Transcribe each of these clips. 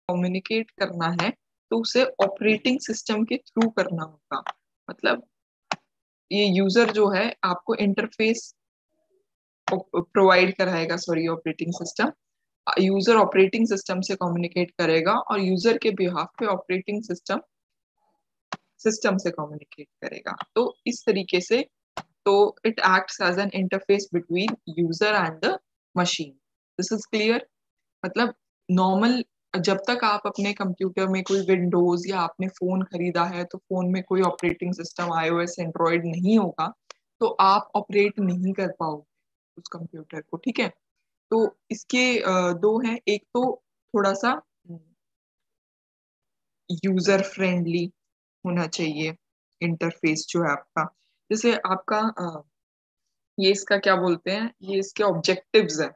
Communicate करना है तो उसे ऑपरेटिंग सिस्टम के थ्रू करना होगा। मतलब ये यूजर जो है आपको इंटरफेस प्रोवाइड कराएगा, sorry operating system, user operating system से कम्युनिकेट करेगा और यूजर के बिहाफ पे ऑपरेटिंग सिस्टम सिस्टम से कम्युनिकेट करेगा। तो इस तरीके से तो it acts as an interface between user and the machine. This is clear. मतलब नॉर्मल जब तक आप अपने कंप्यूटर में कोई विंडोज या आपने फोन खरीदा है तो फोन में कोई ऑपरेटिंग सिस्टम आईओएस एंड्रॉइड नहीं होगा तो आप ऑपरेट नहीं कर पाओगे उस कंप्यूटर को, ठीक है। तो इसके दो हैं, एक तो थोड़ा सा यूजर फ्रेंडली होना चाहिए इंटरफेस जो है आपका। जैसे आपका ये इसका क्या बोलते हैं, ये इसके ऑब्जेक्टिव्स है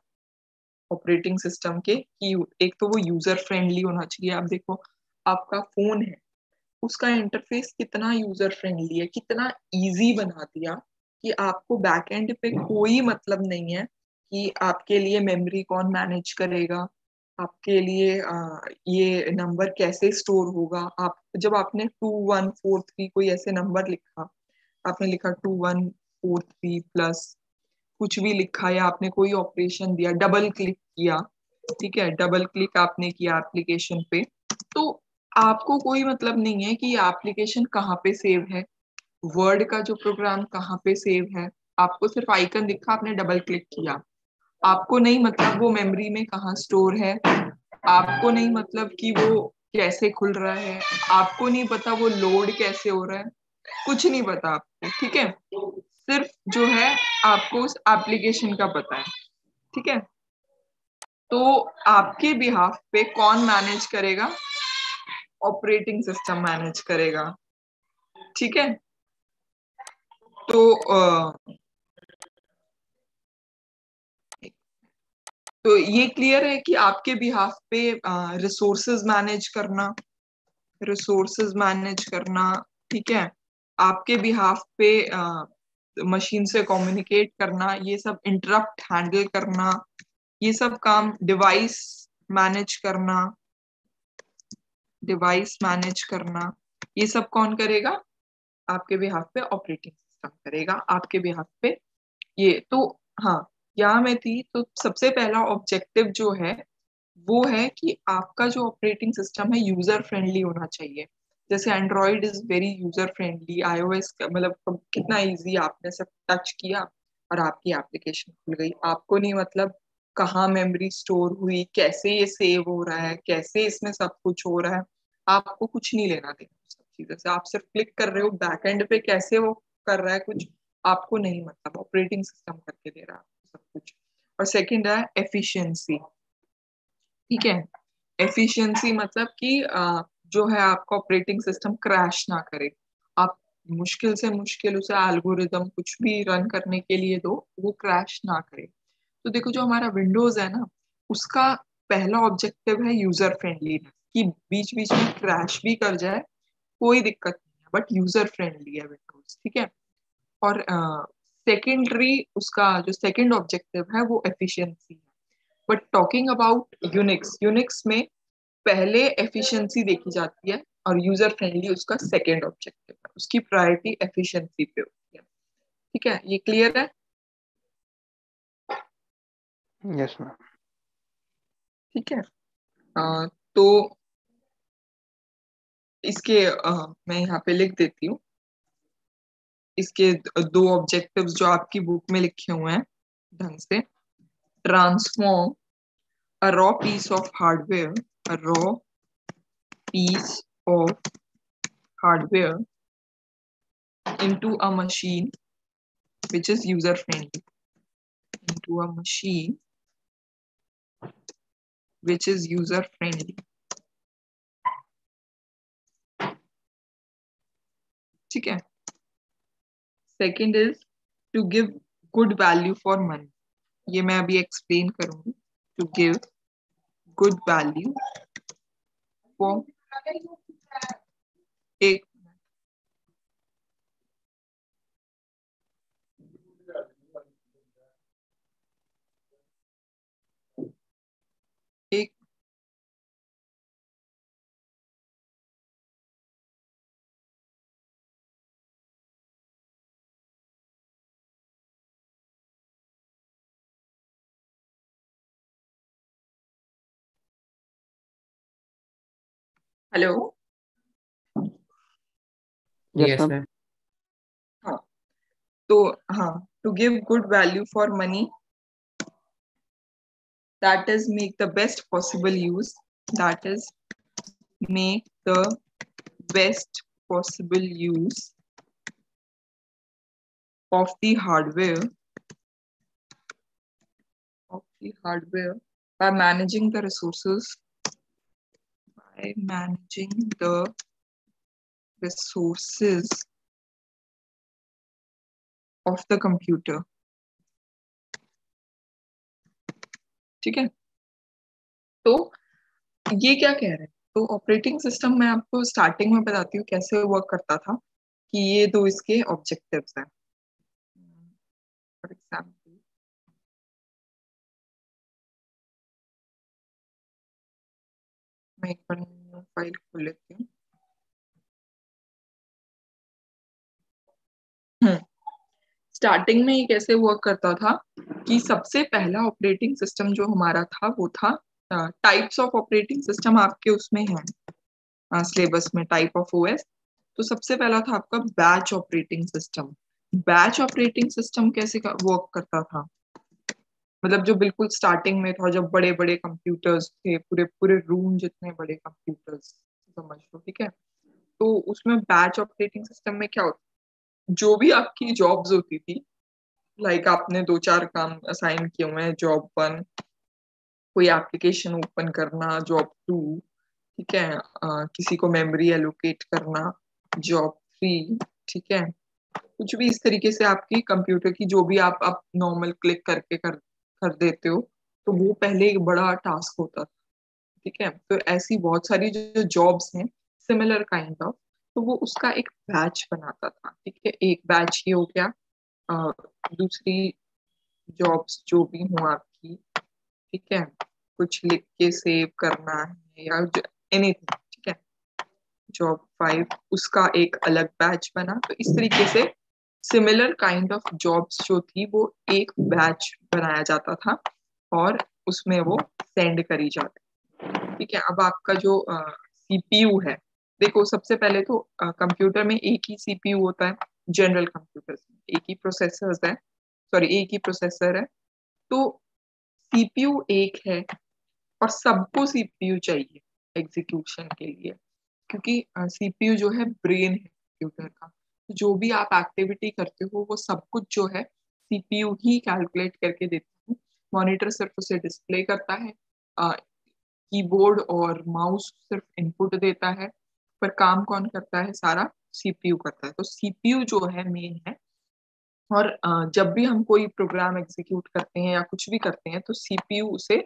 ऑपरेटिंग सिस्टम के कि एक तो वो यूजर फ्रेंडली होना चाहिए। आप देखो आपका फोन है, उसका इंटरफेस कितना यूजर फ्रेंडली है, कितना इजी बना दिया कि आपको बैकएंड पे कोई मतलब नहीं है कि आपके लिए मेमोरी कौन मैनेज करेगा, आपके लिए ये नंबर कैसे स्टोर होगा। आप जब आपने 2143 कोई ऐसे नंबर लिखा, आपने लिखा 2143 प्लस कुछ भी लिखा या आपने कोई ऑपरेशन दिया, डबल क्लिक किया, ठीक है, डबल क्लिक आपने किया एप्लीकेशन पे, तो आपको कोई मतलब नहीं है कि ये एप्लीकेशन कहाँ पे सेव है, वर्ड का जो प्रोग्राम कहाँ पे सेव है। आपको सिर्फ आइकन दिखा, आपने डबल क्लिक किया, आपको नहीं मतलब वो मेमोरी में कहाँ स्टोर है, आपको नहीं मतलब कि वो कैसे खुल रहा है, आपको नहीं पता वो लोड कैसे हो रहा है, कुछ नहीं पता आपको, ठीक है। सिर्फ जो है आपको उस एप्लीकेशन का पता है, ठीक है। तो आपके बिहाफ पे कौन मैनेज करेगा, ऑपरेटिंग सिस्टम मैनेज करेगा, ठीक है। तो तो ये क्लियर है कि आपके बिहाफ पे रिसोर्सेज मैनेज करना, रिसोर्सेज मैनेज करना, ठीक है, आपके बिहाफ पे मशीन से कम्युनिकेट करना, ये सब इंटरप्ट हैंडल करना, ये सब काम डिवाइस मैनेज करना, डिवाइस मैनेज करना, ये सब कौन करेगा, आपके बिहाफ पे ऑपरेटिंग सिस्टम करेगा आपके बिहाफ पे। ये तो हाँ, यहाँ में थी तो सबसे पहला ऑब्जेक्टिव जो है वो है कि आपका जो ऑपरेटिंग सिस्टम है यूजर फ्रेंडली होना चाहिए। जैसे Android is very user friendly, iOS मतलब कितना इजी, आपने सब टच किया और आपकी एप्लीकेशन खुल गई, आपको नहीं मतलब कहाँ मेमोरी स्टोर हुई, कैसे ये सेव हो रहा है, कैसे इसमें सब कुछ हो रहा है, आपको कुछ नहीं लेना देना सब चीजों से। आप सिर्फ क्लिक कर रहे हो, बैकएंड पे कैसे वो कर रहा है कुछ आपको नहीं मतलब, ऑपरेटिंग सिस्टम करके दे रहा है आपको सब कुछ। और सेकंड है एफिशिएंसी, ठीक है। एफिशिएंसी मतलब कि जो है आपका ऑपरेटिंग सिस्टम क्रैश ना करे। आप मुश्किल से मुश्किल उसे एल्गोरिदम कुछ भी रन करने के लिए दो, वो क्रैश ना करे। तो देखो जो हमारा विंडोज है ना, उसका पहला ऑब्जेक्टिव है यूजर फ्रेंडलीनेस, कि बीच बीच में क्रैश भी कर जाए कोई दिक्कत नहीं है, बट यूजर फ्रेंडली है विंडोज, ठीक है। और सेकेंडरी उसका जो सेकंड ऑब्जेक्टिव है वो एफिशिएंसी है। But talking about Unix, Unix में पहले एफिशिएंसी देखी जाती है और यूजर फ्रेंडली उसका सेकंड ऑब्जेक्टिव है, उसकी प्रायोरिटी एफिशिएंसी पे होती है, ठीक है। ये क्लियर है? Yes ma'am. ठीक है। तो इसके मैं यहाँ पे लिख देती हूँ, इसके दो ऑब्जेक्टिव्स जो आपकी बुक में लिखे हुए हैं ढंग से। Transform a raw piece of hardware, a raw piece of hardware into a machine which is user friendly, into a machine which is user friendly, ठीक है। Second is to give good value for money, ये मैं अभी explain करूंगी। To give good value for, एक एक hello. Yes yes ma'am. Ma'am. हाँ, तो हाँ, to give good value for money, that is make the best possible use, that is make the best possible use of the hardware by managing the resources, by managing the resources of the computer। ठीक है, तो ये क्या कह रहे हैं? तो operating system मैं आपको स्टार्टिंग में बताती हूँ कैसे वर्क करता था, कि ये दो इसके ऑब्जेक्टिव्स हैं। फॉर एग्जाम्पल, मैं एक बार न्यू फाइल खोल लेती हूँ। स्टार्टिंग में ये कैसे वर्क करता था कि सबसे पहला ऑपरेटिंग सिस्टम जो हमारा था वो था, टाइप्स ऑफ ऑपरेटिंग सिस्टम आपके उसमें है सिलेबस में, टाइप ऑफ ओएस। तो सबसे पहला था आपका batch operating system. Batch operating system कैसे वर्क करता था, मतलब जो बिल्कुल स्टार्टिंग में था, जब बड़े बड़े कंप्यूटर्स थे, पूरे पूरे रूम जितने बड़े कंप्यूटर्स समझ लो, ठीक है। तो उसमें बैच ऑपरेटिंग सिस्टम में क्या होता, जो भी आपकी जॉब्स होती थी, लाइक आपने दो चार काम असाइन किए हुए हैं, जॉब वन कोई एप्लीकेशन ओपन करना, जॉब टू, ठीक है, किसी को मेमोरी एलोकेट करना, जॉब थ्री, ठीक है, कुछ भी इस तरीके से आपकी कंप्यूटर की जो भी आप नॉर्मल क्लिक करके कर देते हो, तो वो पहले एक बड़ा टास्क होता था। ठीक है, तो ऐसी बहुत सारी जो जॉब्स हैं सिमिलर काइंड ऑफ, तो वो उसका एक बैच बनाता था। ठीक है, एक बैच ये हो गया। अ, दूसरी जॉब्स जो भी हो आपकी, ठीक है, कुछ लिख के सेव करना है या एनीथिंग, ठीक है, जॉब फाइव उसका एक अलग बैच बना। तो इस तरीके से सिमिलर काइंड ऑफ जॉब्स जो थी वो एक बैच बनाया जाता था और उसमें वो सेंड करी जाती। ठीक है, अब आपका जो सीपीयू है, देखो सबसे पहले तो कंप्यूटर में एक ही सीपीयू होता है। जनरल कंप्यूटर्स में एक ही प्रोसेसर है, सॉरी एक ही प्रोसेसर है। तो सीपीयू एक है और सबको सीपीयू चाहिए एग्जीक्यूशन के लिए, क्योंकि सीपीयू जो है ब्रेन है कंप्यूटर का। तो जो भी आप एक्टिविटी करते हो वो सब कुछ जो है सीपीयू ही कैलकुलेट करके देता है। मॉनिटर सिर्फ उसे डिस्प्ले करता है, कीबोर्ड और माउस सिर्फ इनपुट देता है, पर काम कौन करता है, सारा सीपीयू करता है। तो सीपीयू जो है मेन है। और जब भी हम कोई प्रोग्राम एग्जीक्यूट करते हैं या कुछ भी करते हैं तो सीपीयू उसे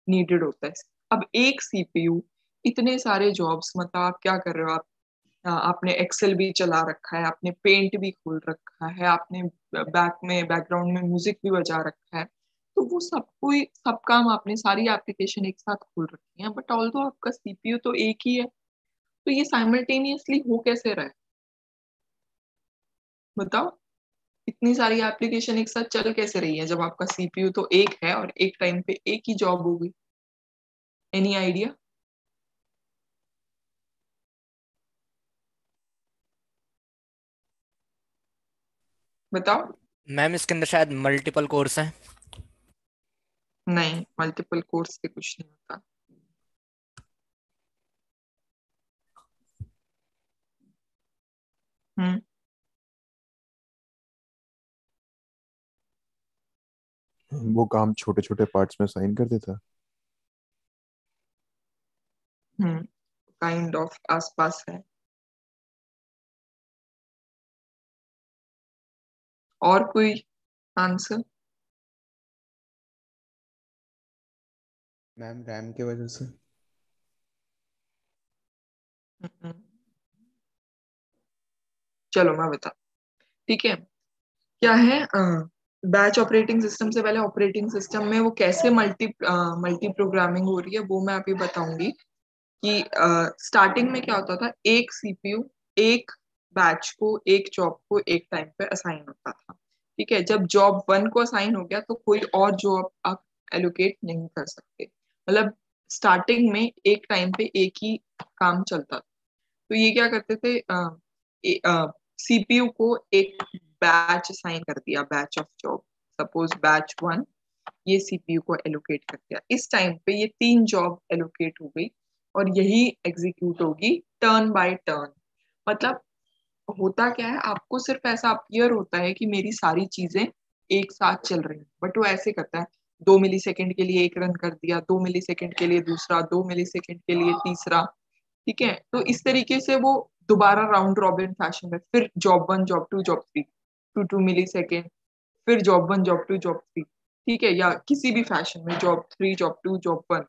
नीडेड होता है। अब एक सीपीयू इतने सारे जॉब्स, मतलब आप क्या कर रहे हो, आप आपने एक्सेल भी चला रखा है, आपने पेंट भी खोल रखा है, आपने बैकग्राउंड में म्यूजिक भी बजा रखा है, तो वो सब कोई सब काम आपने सारी एप्लीकेशन एक साथ खोल रखी है, बट ऑल्दो आपका सीपीयू तो एक ही है। तो ये साइमल्टेनियसली हो कैसे रहा है, बताओ? इतनी सारी एप्लीकेशन एक साथ चल कैसे रही है जब आपका सीपीयू तो एक है और एक टाइम पे एक ही जॉब होगी? Any idea? बताओ। मैम इसके अंदर शायद मल्टीपल कोर्स हैं। नहीं, मल्टीपल कोर्स से कुछ नहीं होता। हम्म। वो काम छोटे छोटे पार्ट्स में साइन कर देता। काइंड ऑफ आसपास है। और कोई आंसर? मैम रैम की वजह से। चलो मैं बता, ठीक है, क्या है, बैच ऑपरेटिंग सिस्टम से पहले ऑपरेटिंग सिस्टम में वो कैसे मल्टी प्रोग्रामिंग हो रही है वो मैं अभी बताऊंगी। कि स्टार्टिंग में क्या होता था, एक सीपीयू एक बैच को, एक जॉब को एक टाइम पे असाइन होता था। ठीक है, जब जॉब वन को असाइन हो गया तो कोई और जॉब आप एलोकेट नहीं कर सकते। मतलब स्टार्टिंग में एक टाइम पे एक ही काम चलता था। तो ये क्या करते थे, सीपीयू को एक बैच असाइन कर दिया, batch of job, suppose batch 1, ये सीपीयू को एलोकेट कर दिया। इस टाइम पे ये 3 जॉब एलोकेट हो गई और यही एग्जीक्यूट होगी टर्न बाय टर्न। मतलब होता क्या है, आपको सिर्फ ऐसा अपीयर होता है कि मेरी सारी चीजें एक साथ चल रही हैं, बट वो ऐसे करता है 2 मिली सेकेंड के लिए एक रन कर दिया, 2 मिली सेकेंड के लिए दूसरा, 2 मिली सेकेंड के लिए तीसरा। ठीक है, तो इस तरीके से वो दोबारा राउंड रॉबिन फैशन में, फिर जॉब 1 जॉब 2 जॉब 3, 2 2 मिली सेकेंड, फिर जॉब 1 जॉब 2 जॉब 3। ठीक है, या किसी भी फैशन में जॉब 3 जॉब 2 जॉब 1।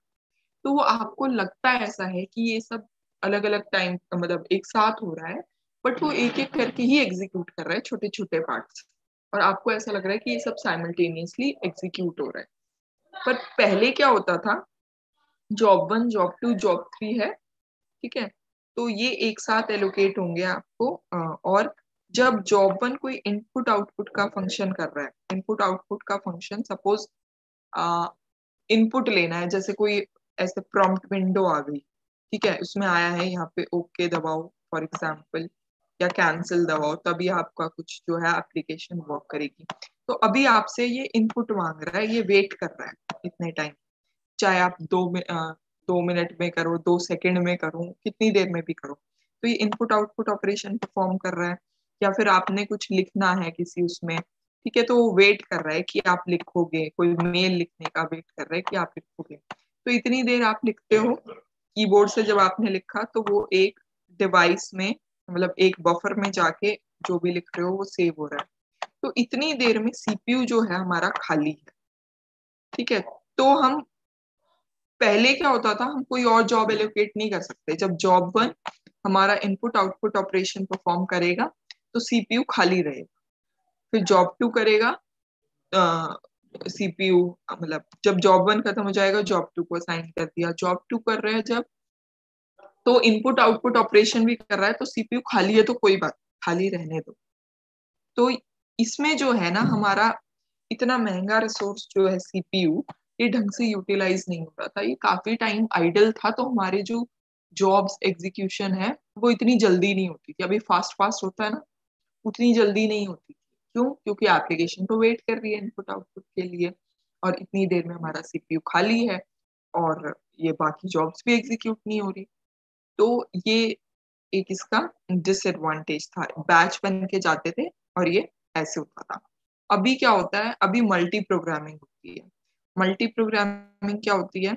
तो वो आपको लगता है ऐसा है कि ये सब अलग अलग टाइम मतलब एक साथ हो रहा है, बट वो एक एक करके ही एग्जीक्यूट कर रहा है, छोटे छोटे पार्ट्स, और आपको ऐसा लग रहा है कि ये सब साइमल्टेनियसली एग्जीक्यूट हो रहा है। पर पहले क्या होता था, जॉब 1 जॉब 2 जॉब 3 है, ठीक है, तो ये एक साथ एलोकेट होंगे आपको। और जब जॉब 1 कोई इनपुट आउटपुट का फंक्शन कर रहा है, इनपुट आउटपुट का फंक्शन, सपोज इनपुट लेना है, जैसे कोई ऐसे प्रॉम्प्ट विंडो आ गई, ठीक है, उसमें आया है यहाँ पे ओके दबाओ फॉर एग्जाम्पल, या कैंसिल दबाओ, तभी आपका कुछ जो है एप्लीकेशन वर्क करेगी। तो अभी आपसे ये इनपुट मांग रहा है, ये वेट कर रहा है इतने टाइम, चाहे आप 2 मिनट में करो, 2 सेकंड में करो, कितनी देर में भी करो, तो ये इनपुट आउटपुट ऑपरेशन परफॉर्म कर रहा है। या फिर आपने कुछ लिखना है किसी उसमें, ठीक है, तो वो वेट कर रहा है कि आप लिखोगे, कोई मेल लिखने का वेट कर रहा है कि आप लिखोगे। तो इतनी देर आप लिखते हो कीबोर्ड से, जब आपने लिखा तो वो एक डिवाइस में, मतलब एक बफर में जाके जो भी लिख रहे हो वो सेव हो रहा है। तो इतनी देर में सीपीयू जो है हमारा खाली है। ठीक है, तो हम पहले क्या होता था, हम कोई और जॉब एलोकेट नहीं कर सकते। जब जॉब 1 हमारा इनपुट आउटपुट ऑपरेशन परफॉर्म करेगा तो सीपीयू खाली रहेगा, फिर जॉब 2 करेगा, सीपीयू मतलब जब जॉब 1 खत्म हो जाएगा, जॉब 2 को असाइन कर दिया, जॉब 2 कर रहे हैं जब, तो इनपुट आउटपुट ऑपरेशन भी कर रहा है, तो सीपीयू खाली है तो कोई बात, खाली रहने दो। तो इसमें जो है ना, हमारा इतना महंगा रिसोर्स जो है सीपीयू, ये ढंग से यूटिलाइज नहीं हो रहा था, ये काफी टाइम आइडल था, तो हमारे जो जॉब्स एग्जीक्यूशन है वो इतनी जल्दी नहीं होती थी। अभी फास्ट फास्ट होता है ना, उतनी जल्दी नहीं होती थी। क्यों? क्योंकि एप्लीकेशन तो वेट कर रही है इनपुट आउटपुट के लिए, और इतनी देर में हमारा सीपीयू खाली है और ये बाकी जॉब्स भी एग्जीक्यूट नहीं हो रही। तो ये एक इसका डिसएडवांटेज था, बैच बन के जाते थे और ये ऐसे होता था। अभी क्या होता है, अभी मल्टी प्रोग्रामिंग होती है। मल्टी प्रोग्रामिंग क्या होती है,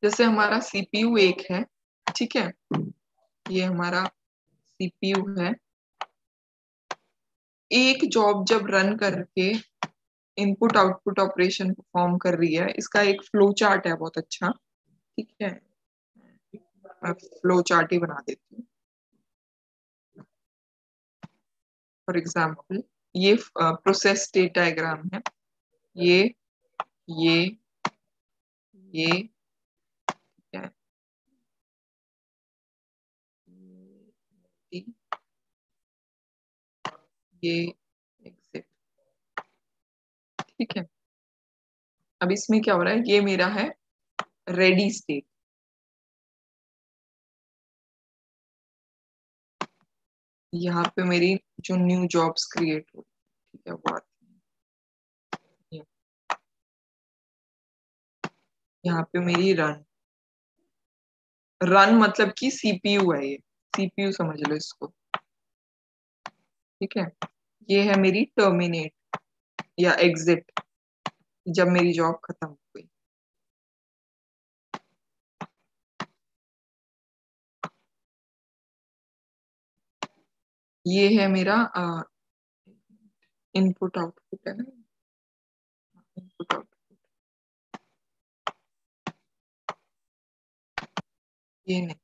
जैसे हमारा सीपीयू एक है, ठीक है, ये हमारा सीपीयू है, एक जॉब जब रन करके इनपुट आउटपुट ऑपरेशन परफॉर्म कर रही है, इसका एक फ्लो चार्ट है बहुत अच्छा, ठीक है, मैं फ्लो चार्ट ही बना देती हूँ। फॉर एग्जाम्पल ये प्रोसेस स्टेट डायग्राम है, ये ये ये क्या है, ये एग्जिट, ठीक है। अब इसमें क्या हो रहा है, ये मेरा है रेडी स्टेट, यहाँ पे मेरी जो न्यू जॉब्स क्रिएट हो, ठीक है, वो आती है। यहाँ पे मेरी रन, रन मतलब कि सीपीयू है, ये सीपीयू समझ लो इसको, ठीक है। ये है मेरी टर्मिनेट या एग्जिट, जब मेरी जॉब खत्म हो गई। ये है मेरा इनपुट आउटपुट है ना, इनपुट आउटपुट, ये नहीं,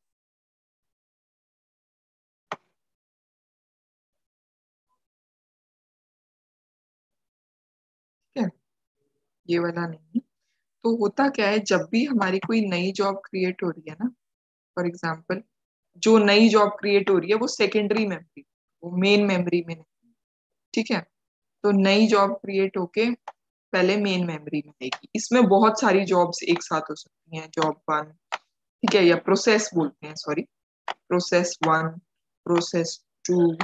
ठीक है, ये वाला नहीं। तो होता क्या है, जब भी हमारी कोई नई जॉब क्रिएट हो रही है ना, फॉर एग्जाम्पल जो नई जॉब क्रिएट हो रही है वो सेकेंडरी मेमोरी, वो मेन मेमोरी में नहीं, ठीक है। तो नई जॉब क्रिएट होके पहले मेन मेमोरी में आएगी। इसमें बहुत सारी जॉब्स एक साथ हो सकती हैं, जॉब 1, ठीक है, या प्रोसेस बोलते हैं, sorry, process 1, process 2,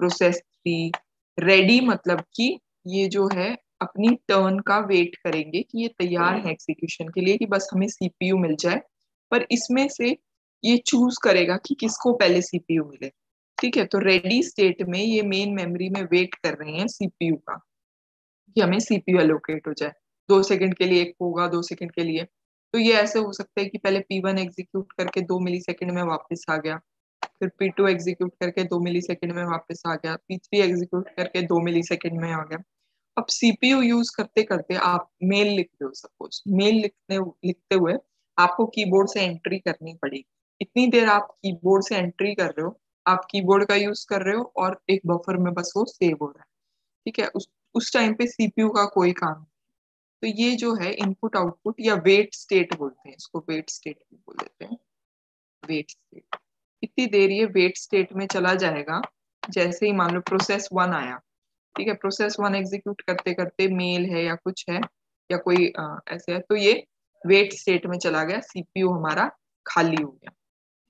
process 3। Ready मतलब कि ये जो है अपनी टर्न का वेट करेंगे कि ये तैयार है एग्जीक्यूशन के लिए, कि बस हमें सीपीयू मिल जाए। पर इसमें से ये चूज करेगा कि किसको पहले सीपीयू मिले, ठीक है। तो रेडी स्टेट में ये मेन मेमोरी में वेट कर रहे हैं सीपीयू का, कि हमें सीपीयू एलोकेट हो जाए। 2 सेकंड के लिए एक होगा, 2 सेकंड के लिए। तो ये ऐसे हो सकता है कि पहले P1 एग्जीक्यूट करके 2 मिली सेकंड में वापस आ गया, फिर P2 एग्जीक्यूट करके 2 मिली सेकंड में वापस आ गया, P3 एग्जीक्यूट करके 2 मिली सेकंड में आ गया। अब सीपीयू यूज करते करते आप मेल लिख रहे हो, सपोज मेल लिखते हुए आपको कीबोर्ड से एंट्री करनी पड़ेगी। इतनी देर आप कीबोर्ड से एंट्री कर रहे हो, आप कीबोर्ड का यूज कर रहे हो और एक बफर में बस वो सेव हो रहा है, ठीक है। उस टाइम पे सीपीयू का कोई काम नहीं। तो ये जो है इनपुट आउटपुट या वेट स्टेट बोलते हैं इसको, वेट स्टेट भी बोल देते हैं, वेट स्टेट। इतनी देर ये वेट स्टेट में चला जाएगा। जैसे ही मान लो प्रोसेस 1 आया, ठीक है, प्रोसेस 1 एग्जीक्यूट करते करते मेल है या कुछ है या कोई ऐसे है, तो ये वेट स्टेट में चला गया, सीपीयू हमारा खाली हो गया,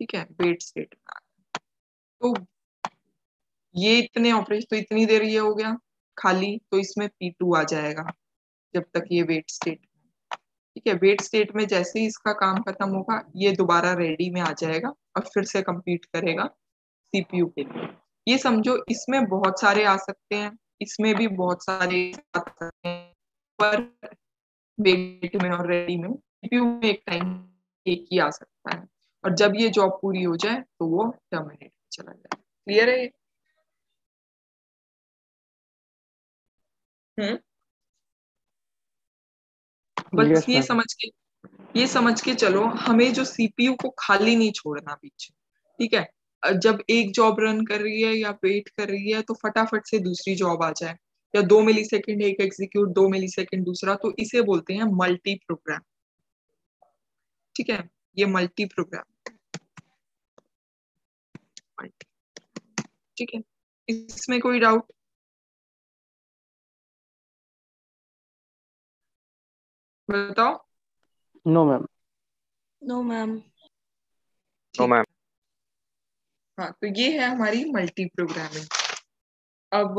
ठीक है, वेट स्टेट में आ गया। तो ये इतने ऑपरेशन, तो इतनी देर ये हो गया खाली, तो इसमें P2 आ जाएगा जब तक ये वेट स्टेट, ठीक है। वेट स्टेट में जैसे ही इसका काम खत्म होगा, ये दोबारा रेडी में आ जाएगा और फिर से कंप्लीट करेगा सीपीयू के लिए। ये समझो इसमें बहुत सारे आ सकते हैं, इसमें भी बहुत सारे आ सकते हैं, पर वेट में और रेडी में सीपीयू में एक टाइम एक ही आ सकता है। और जब ये जॉब पूरी हो जाए तो वो टर्मिनेट चला जाए। क्लियर है ये? बस यस ये मैम। समझ के चलो, हमें जो सीपीयू को खाली नहीं छोड़ना पीछे, ठीक है। जब एक जॉब रन कर रही है या वेट कर रही है तो फटाफट से दूसरी जॉब आ जाए, या 2 मिली सेकंड एक एग्जीक्यूट, 2 मिली सेकंड दूसरा, तो इसे बोलते हैं मल्टी प्रोग्राम, ठीक है। ये मल्टी प्रोग्राम, ठीक है। इसमें कोई डाउट? बताओ। No ma'am. No ma'am. ठीक मैम। हाँ, तो ये है हमारी मल्टी प्रोग्रामिंग। अब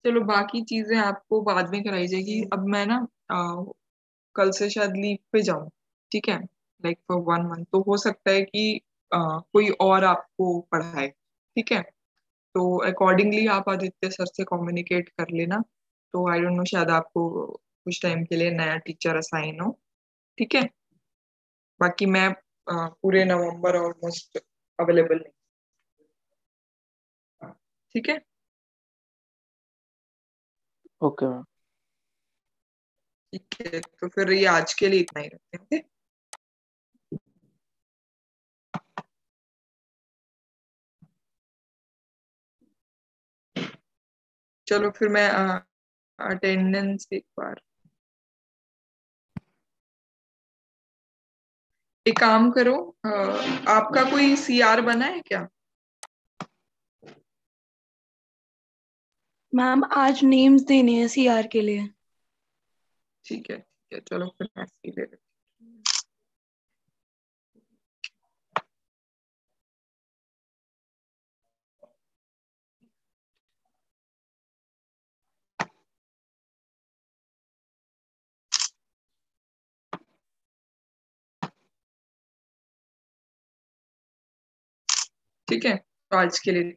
चलो बाकी चीजें आपको बाद में कराई जाएगी। अब मैं ना कल से शायद लीव पे जाऊं, ठीक है, लाइक फॉर 1 मंथ। तो हो सकता है कि कोई और आपको पढ़ाए, ठीक है। तो अकॉर्डिंगली आप आदित्य सर से कम्युनिकेट कर लेना। तो आई डोंट नो, शायद आपको कुछ टाइम के लिए नया टीचर असाइन हो, ठीक है। बाकी मैं पूरे नवंबर ऑलमोस्ट अवेलेबल नहीं, ठीक है। Okay ma'am. ठीक है, तो फिर ये आज के लिए इतना ही रखते हैं, ओके। चलो फिर मैं अटेंडेंस एक बार, एक काम करो, आपका कोई सीआर बना है क्या? मैम आज नेम्स देने हैं सीआर के लिए। ठीक है, चलो फिर मैं ऐसे ही ले लेती हूँ। ठीक है, तो आज के लिए